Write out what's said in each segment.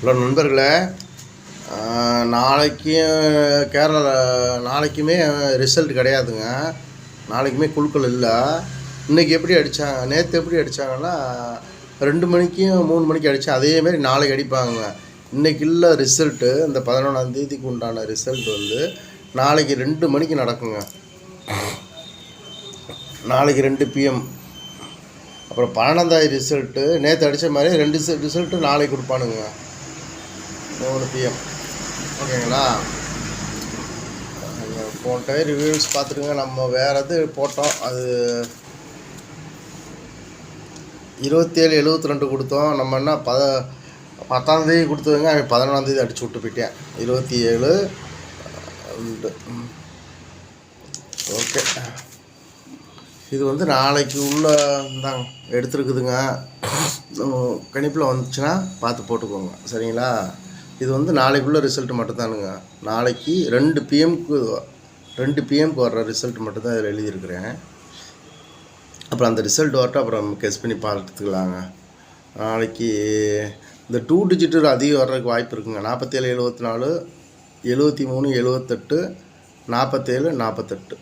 Hello நண்பர்களே, நாளைக்குமே result கிடையாதுங்க. நாளைக்குமே குழுக்கள் இல்லை. இன்றைக்கி எப்படி அடித்தாங்க, நேற்று எப்படி அடித்தாங்கன்னா 2 மணிக்கும் 3 மணிக்கு அடித்து அதேமாரி நாளைக்கு அடிப்பாங்க. இன்றைக்கி இல்லை ரிசல்ட்டு. இந்த 11ஆம் தேதிக்கு உண்டான ரிசல்ட் வந்து நாளைக்கு 2 மணிக்கு நடக்குங்க. நாளைக்கு 2 PM. அப்புறம் 12ஆம் தேதி ரிசல்ட்டு நேற்று அடித்த மாதிரி 2 ரிசல்ட்டு நாளைக்கு கொடுப்பானுங்க 3 PM. ஓகேங்களா? போன டைம் ரிவ்யூஸ் பார்த்துருங்க. நம்ம வேறு எது போட்டோம், அது 2772 கொடுத்தோம். நம்ம என்ன 10ஆம் தேதி கொடுத்ததுங்க. அவன் 11ஆம் தேதி அடிச்சு விட்டு போயிட்டேன். 27 ஓகே. இது வந்து நாளைக்கு உள்ள தாங்க எடுத்துருக்குதுங்க. கணிப்பில் வந்துச்சுன்னா பார்த்து போட்டுக்கோங்க, சரிங்களா? இது வந்து நாளைக்குள்ள ரிசல்ட் மட்டும்தானுங்க. நாளைக்கு 2 PMக்கு வர்ற ரிசல்ட் மட்டும்தான் இதில் எழுதியிருக்கிறேன். அப்புறம் அந்த ரிசல்ட் வரட்டும், அப்புறம் கெஸ் பண்ணி பார்த்துக்கலாங்க. நாளைக்கு இந்த 2 டிஜிட்டு அதிகம் வர்றதுக்கு வாய்ப்பு இருக்குங்க. 47 74 73 78 47 48.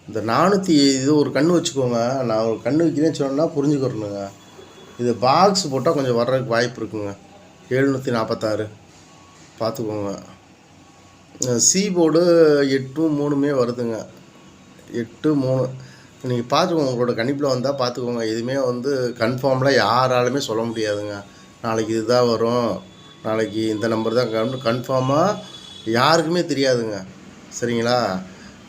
இந்த 400 இது ஒரு கண்ணு வச்சுக்கோங்க. நான் ஒரு கண்ணு வைக்கிறேன்னு சொன்னால் புரிஞ்சுக்கிறணுங்க. இது பாக்ஸ் போட்டால் கொஞ்சம் வர்றதுக்கு வாய்ப்பு இருக்குங்க. 746 பார்த்துக்கோங்க. சி போர்டு 8 3 வருதுங்க. 8 3 நீங்கள் பார்த்துக்கோங்க. உங்களோட கணிப்பில் வந்தால் பார்த்துக்கோங்க. எதுவுமே வந்து கன்ஃபார்ம்லாம் யாராலுமே சொல்ல முடியாதுங்க. நாளைக்கு இதுதான் வரும், நாளைக்கு இந்த நம்பர் தான் கன்ஃபார்மாக யாருக்குமே தெரியாதுங்க, சரிங்களா?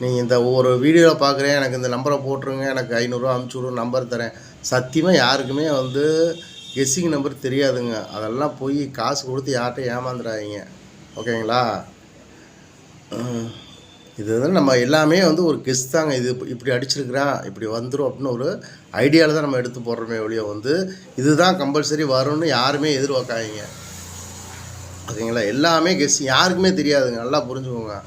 நீங்கள் இந்த ஒரு வீடியோவில் பார்க்குறேன், எனக்கு இந்த நம்பரை போட்டுருங்க, எனக்கு 500 ரூபா அமுச்சு விடுங்க, நம்பர் தரேன். சத்தியமாக யாருக்குமே வந்து கெஸ்ஸிங் நம்பர் தெரியாதுங்க. அதெல்லாம் போய் காசு கொடுத்து யார்கிட்ட ஏமாந்துடாதீங்க, ஓகேங்களா? இது வந்து நம்ம எல்லாமே வந்து ஒரு கெஸ் தாங்க. இது இப்படி அடிச்சிருக்கிறான், இப்படி வந்துடும் அப்படின்னு ஒரு ஐடியாவில் தான் நம்ம எடுத்து போடுறோமே ஒழிய வந்து இதுதான் கம்பல்சரி வரும்னு யாருமே எதிர்பார்க்காதீங்க, ஓகேங்களா? எல்லாமே கெஸ், யாருக்குமே தெரியாதுங்க. நல்லா புரிஞ்சுக்கோங்க.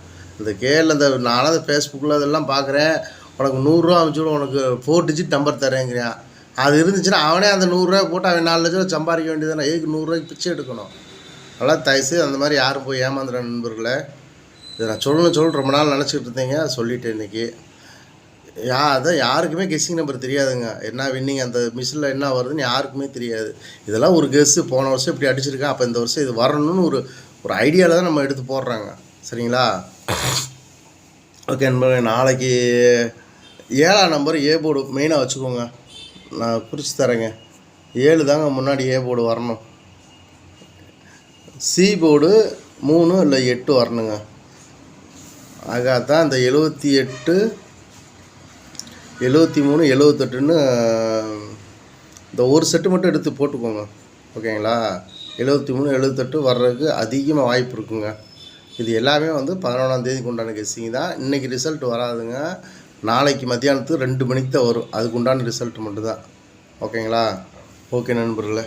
இந்த இந்த நானும் ஃபேஸ்புக்கில் இதெல்லாம் பார்க்குறேன். உனக்கு 100 ரூபா அனுப்பிச்சு உனக்கு 4 டிஜிட் நம்பர் தரேங்கிறான். அது இருந்துச்சுன்னா அவனே அந்த 100 ரூபா போட்டு அவன் 4 லட்சம் ரூபா சம்பாதிக்க வேண்டியதானே. எதுக்கு 100 ரூபாய்க்கு பிச்சை எடுக்கணும்? நல்லா தயவுசெய்து அந்த மாதிரி யாரும் போய் ஏமாந்துற நண்பர்களே. இதை நான் சொல்லணும்னு ரொம்ப நாள் நினச்சிக்கிட்டு இருந்தீங்க, சொல்லிவிட்டேன் இன்றைக்கி. அதான் யாருக்குமே கெஸ்ஸிங் நம்பர் தெரியாதுங்க. என்ன வின்னிங் அந்த மிஷினில் என்ன வருதுன்னு யாருக்குமே தெரியாது. இதெல்லாம் ஒரு கெஸ்ஸு. போன வருஷம் இப்படி அடிச்சிருக்கேன், அப்போ இந்த வருஷம் இது வரணும்னு ஒரு ஐடியாவில் தான் நம்ம எடுத்து போடுறாங்க, சரிங்களா? ஓகே நண்பர்களே, நாளைக்கு 7ஆம் நம்பர் ஏ போர்டு மெயினாக வச்சுக்கோங்க. நான் குறித்து தரேங்க. 7 தாங்க முன்னாடி ஏ போர்டு வரணும். சி போர்டு 3 இல்லை 8 வரணுங்க. ஆகாதான் இந்த 78 73 78ன்னு இந்த ஒரு செட்டு மட்டும் எடுத்து போட்டுக்கோங்க, ஓகேங்களா? 73 78 வர்றதுக்கு அதிகமாக வாய்ப்பு இருக்குங்க. இது எல்லாமே வந்து 11ஆம் தேதிக்கு உண்டான கெஸ்ஸிங் தான். இன்றைக்கி ரிசல்ட் வராதுங்க. நாளைக்கு மத்தியானத்துக்கு 2 மணிக்கு தான் வரும். அதுக்கு உண்டான ரிசல்ட் மட்டும்தான், ஓகேங்களா? ஓகே நண்பர்களே.